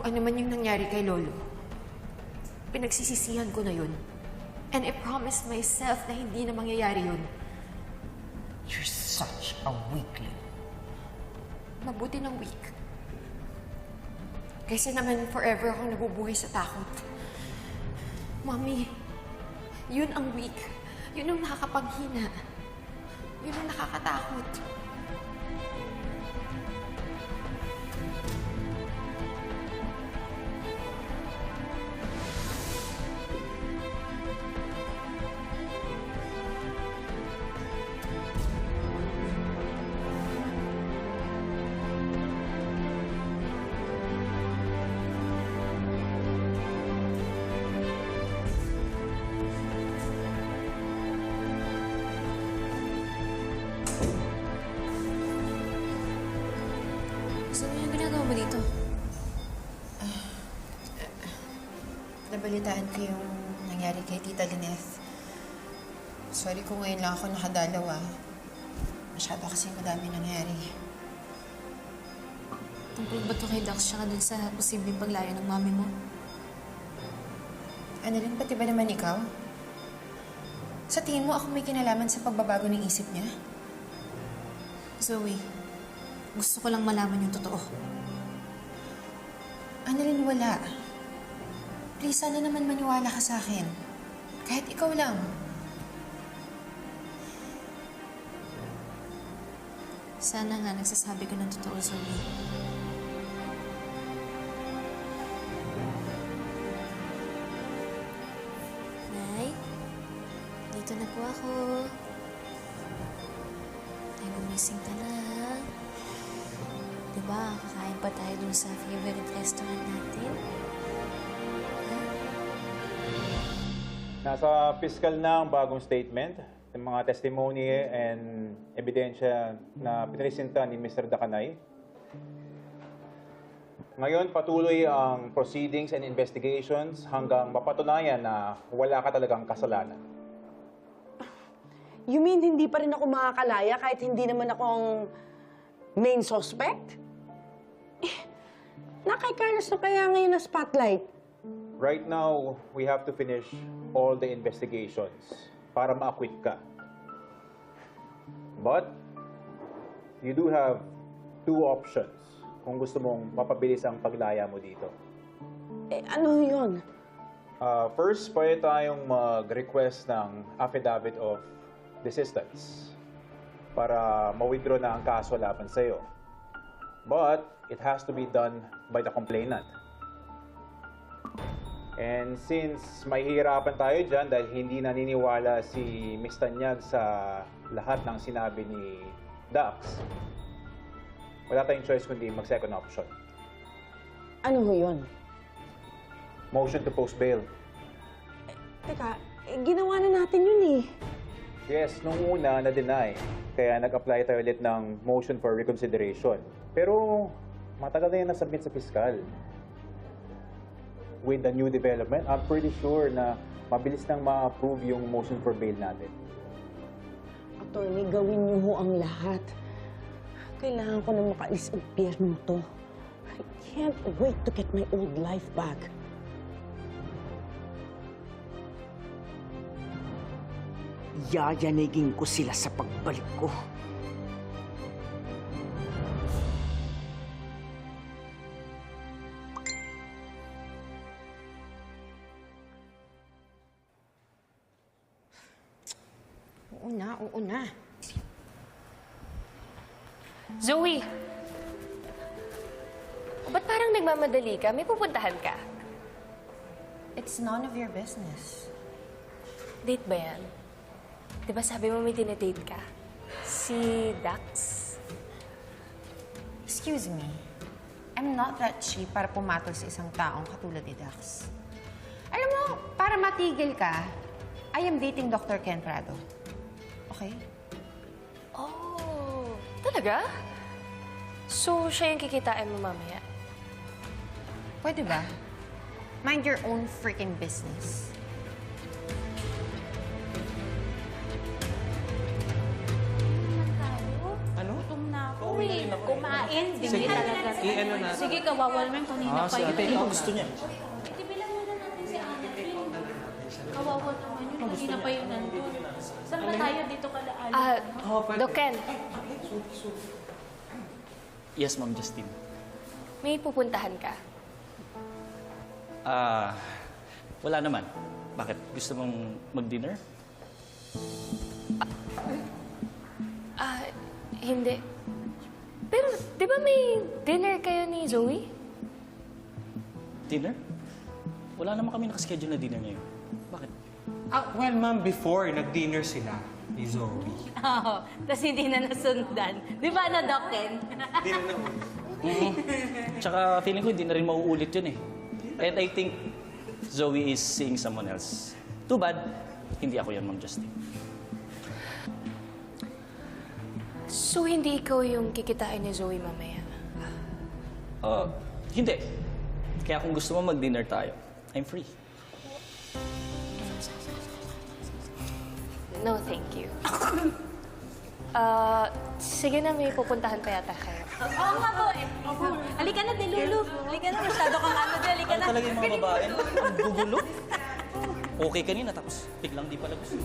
Kung ano man yung nangyari kay Lolo, pinagsisisihan ko na yun. And I promised myself na hindi na mangyayari yun. You're such a weakling. Mabuti ng weak. Kaysa naman forever akong nabubuhay sa takot. Mommy, yun ang weak. Yun ang nakakapaghina. Yun ang nakakatakot. Dito. Nabalitaan ko yung nangyari kay Tita Lynette. Sorry kung ngayon lang ako nakadalaw. Masyado kasi madami nangyari. Tungkol ba ito kay Dax siya dun sa posibleng paglayo ng mami mo? Annalyn, pati ba naman ikaw? Sa tingin mo ako may kinalaman sa pagbabago ng isip niya? Zoe, gusto ko lang malaman yung totoo. Annalyn, wala. Please, sana naman maniwala ka sa akin. Kahit ikaw lang. Sana nga nagsasabi ko ng totoo, Zoe. Nay, dito na po ako. Ay, gumising ka na. Diba, kakain pa tayo dun sa favorite restaurant natin? Nasa fiscal na ang bagong statement ng mga testimony and ebidensya na pinresenta ni Mr. Dacanay. Ngayon, patuloy ang proceedings and investigations hanggang mapatunayan na wala ka talagang kasalanan. You mean hindi pa rin ako makakalaya kahit hindi naman ako ang main suspect? Kay Carlos na kaya ngayon na spotlight? Right now, we have to finish all the investigations para ma-acquit ka. But, you do have two options kung gusto mong mapabilis ang paglaya mo dito. Ano yun? First, pwede tayong mag-request ng affidavit of desistance para ma-withdraw na ang kaso laban sa'yo. But, it has to be done by the complainant. And since may hihirapan tayo dyan dahil hindi naniniwala si Ms. Tanyag sa lahat ng sinabi ni Dax, wala tayong choice kundi mag-second option. Ano ho yun? Motion to post bail. Teka, ginawa na natin yun eh. Yes, nung una na-deny. Kaya nag-apply tayo ulit ng motion for reconsideration. Pero matagal na yan nasubmit sa piskal. With the new development, I'm pretty sure na mabilis nang ma-approve yung motion for bail natin. Attorney, gawin niyo ho ang lahat. Kailangan ko na makaalis ang impyerno to. I can't wait to get my old life back. Yayanigin ko sila sa pagbalik ko. Oo na. Zoe! Ba't parang nagmamadali ka? May pupuntahan ka? It's none of your business. Date ba yan? Diba sabi mo may dinedate ka? Si Dax? Excuse me. I'm not that cheap para pumatol sa isang taong katulad ni Dax. Alam mo, para matigil ka, I am dating Dr. Ken Prado. Okay? Oh, talaga? So, siya yung kikitain mo mamaya? Pwede ba? Mind your own freaking business. Ano? Gutom na ako eh. Kumain, bigli talaga. Sige, kawawa naman kanina pa yun. Ano gusto niya? Bilang muna natin si Anakin. Kawawa naman yun, kanina pa yun nandun. Saan ba tayo dito kala Doc Ken, Yes, Ma'am Justine. may pupuntahan ka. Wala naman. Bakit? Gusto mong mag-dinner? Hindi. Pero, di ba may dinner kayo ni Zoe? Dinner? Wala naman kami nakaschedule na dinner ngayon. Bakit? Well, ma'am, before, nag-dinner sila ni Zoe. Oo, tapos hindi na nasundan. Di ba na, Doc Ken? Tsaka feeling ko hindi na rin mauulit yun eh. And I think Zoe is seeing someone else. Too bad, hindi ako yan, Ma'am Justine. So, hindi ikaw yung kikitain ni Zoe mamaya? Hindi. Kaya kung gusto mo mag-dinner tayo, I'm free. No, thank you. Sige na, may pupuntahan pa yata kayo. Oo nga po eh. Halika na, Delulu. Halika na, masyado kang ano dyan. Halika na. Talaga yung mga babae, ang gugulo. Okay kanina, tapos biglang di pala gusto.